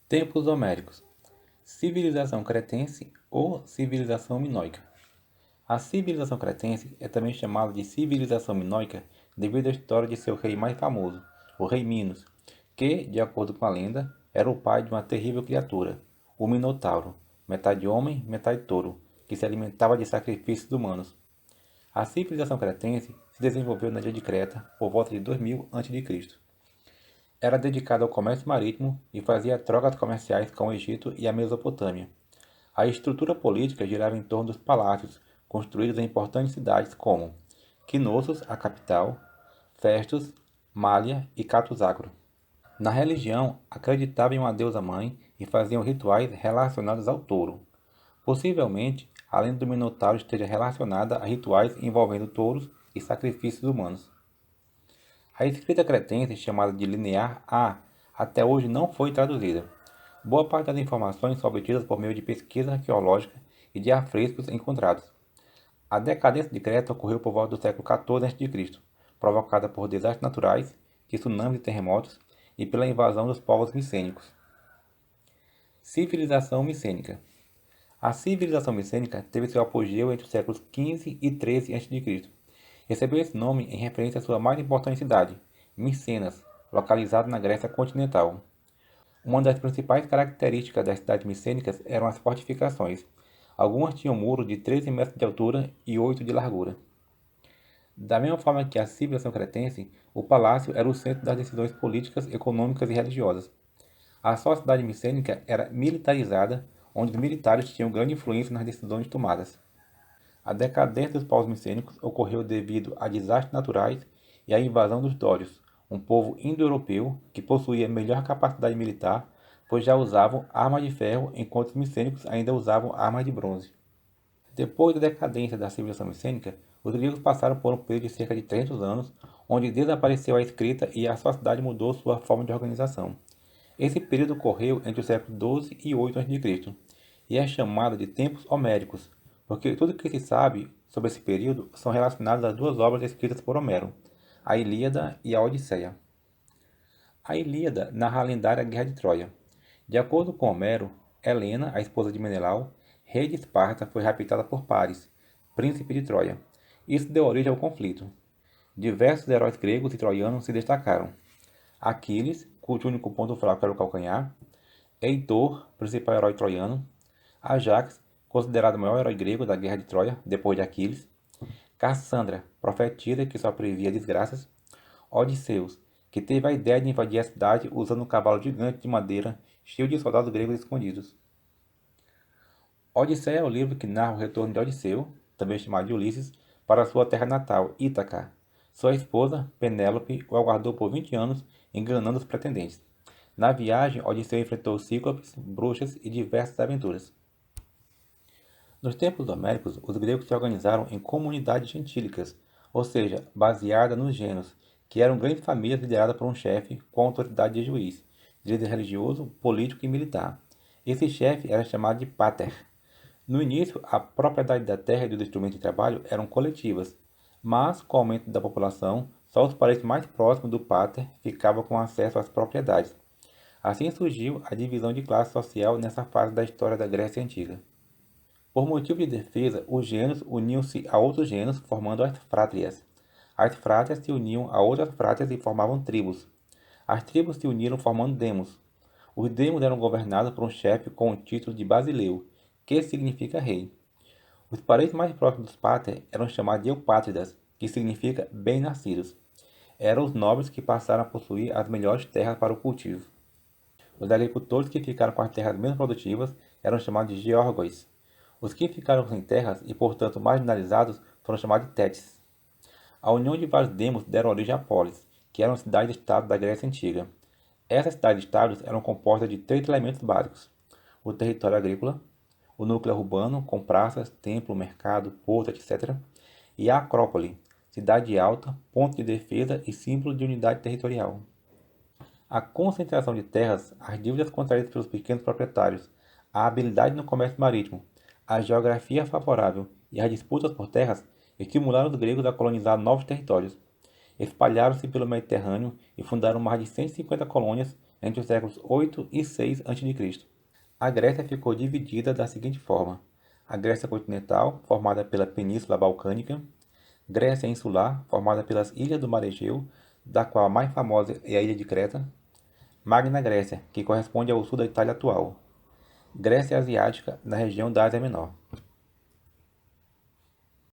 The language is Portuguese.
Tempos homéricos. Civilização cretense ou civilização minoica. A civilização cretense é também chamada de civilização minoica devido à história de seu rei mais famoso, o rei Minos, que, de acordo com a lenda, era o pai de uma terrível criatura, o Minotauro, metade homem, metade touro, que se alimentava de sacrifícios humanos. A civilização cretense se desenvolveu na ilha de Creta por volta de 2000 a.C. Era dedicada ao comércio marítimo e fazia trocas comerciais com o Egito e a Mesopotâmia. A estrutura política girava em torno dos palácios, construídos em importantes cidades como Knossos, a capital, Festus, Mália e Cato-Zacro. Na religião, acreditavam em uma deusa-mãe e faziam rituais relacionados ao touro. Possivelmente, a lenda do Minotauro esteja relacionada a rituais envolvendo touros e sacrifícios humanos. A escrita cretense, chamada de Linear A, até hoje não foi traduzida. Boa parte das informações são obtidas por meio de pesquisa arqueológica e de afrescos encontrados. A decadência de Creta ocorreu por volta do século XIV a.C., provocada por desastres naturais, tsunamis e terremotos, e pela invasão dos povos micênicos. Civilização micênica. A civilização micênica teve seu apogeu entre os séculos XV e XIII a.C. Recebeu esse nome em referência à sua mais importante cidade, Micenas, localizada na Grécia continental. Uma das principais características das cidades micênicas eram as fortificações. Algumas tinham muros de 13 metros de altura e 8 de largura. Da mesma forma que a civilização cretense, o palácio era o centro das decisões políticas, econômicas e religiosas. A sociedade micênica era militarizada, onde os militares tinham grande influência nas decisões tomadas. A decadência dos povos micênicos ocorreu devido a desastres naturais e à invasão dos dórios, um povo indo-europeu que possuía melhor capacidade militar, pois já usavam armas de ferro enquanto os micênicos ainda usavam armas de bronze. Depois da decadência da civilização micênica, os gregos passaram por um período de cerca de 300 anos, onde desapareceu a escrita e a sociedade mudou sua forma de organização. Esse período ocorreu entre os séculos XII e 8 a.C. e é chamado de tempos homéricos, porque tudo o que se sabe sobre esse período são relacionados às duas obras escritas por Homero, a Ilíada e a Odisseia. A Ilíada narra a lendária Guerra de Troia. De acordo com Homero, Helena, a esposa de Menelau, rei de Esparta, foi raptada por Paris, príncipe de Troia. Isso deu origem ao conflito. Diversos heróis gregos e troianos se destacaram. Aquiles, cujo único ponto fraco era o calcanhar, Heitor, principal herói troiano, Ajax, considerado o maior herói grego da Guerra de Troia, depois de Aquiles, Cassandra, profetisa que só previa desgraças, Odisseus, que teve a ideia de invadir a cidade usando um cavalo gigante de madeira cheio de soldados gregos escondidos. Odisseia é o livro que narra o retorno de Odisseu, também chamado de Ulisses, para sua terra natal, Ítaca. Sua esposa, Penélope, o aguardou por 20 anos, enganando os pretendentes. Na viagem, Odisseu enfrentou cíclopes, bruxas e diversas aventuras. Nos tempos homéricos, os gregos se organizaram em comunidades gentílicas, ou seja, baseadas nos gêneros, que eram grandes famílias lideradas por um chefe com a autoridade de juiz, líder religioso, político e militar. Esse chefe era chamado de pater. No início, a propriedade da terra e dos instrumentos de trabalho eram coletivas, mas com o aumento da população, só os parentes mais próximos do pater ficavam com acesso às propriedades. Assim surgiu a divisão de classe social nessa fase da história da Grécia Antiga. Por motivo de defesa, os gêneros uniam-se a outros gêneros, formando as frátrias. As frátrias se uniam a outras frátrias e formavam tribos. As tribos se uniram formando demos. Os demos eram governados por um chefe com o título de basileu, que significa rei. Os parentes mais próximos dos pater eram chamados de eupátridas, que significa bem-nascidos. Eram os nobres que passaram a possuir as melhores terras para o cultivo. Os agricultores que ficaram com as terras menos produtivas eram chamados de geórgos. Os que ficaram sem terras e, portanto, marginalizados foram chamados de tétis. A união de vários demos deram origem a polis, que eram cidades-estado da Grécia Antiga. Essas cidades-estados eram compostas de 3 elementos básicos: o território agrícola, o núcleo urbano, com praças, templo, mercado, porto, etc., e a Acrópole, cidade alta, ponto de defesa e símbolo de unidade territorial. A concentração de terras, as dívidas contraídas pelos pequenos proprietários, a habilidade no comércio marítimo, a geografia favorável e as disputas por terras estimularam os gregos a colonizar novos territórios. Espalharam-se pelo Mediterrâneo e fundaram mais de 150 colônias entre os séculos 8 e 6 a.C. A Grécia ficou dividida da seguinte forma: a Grécia continental, formada pela Península Balcânica; Grécia insular, formada pelas ilhas do Mar Egeu, da qual a mais famosa é a ilha de Creta; Magna Grécia, que corresponde ao sul da Itália atual; Grécia Asiática, na região da Ásia Menor.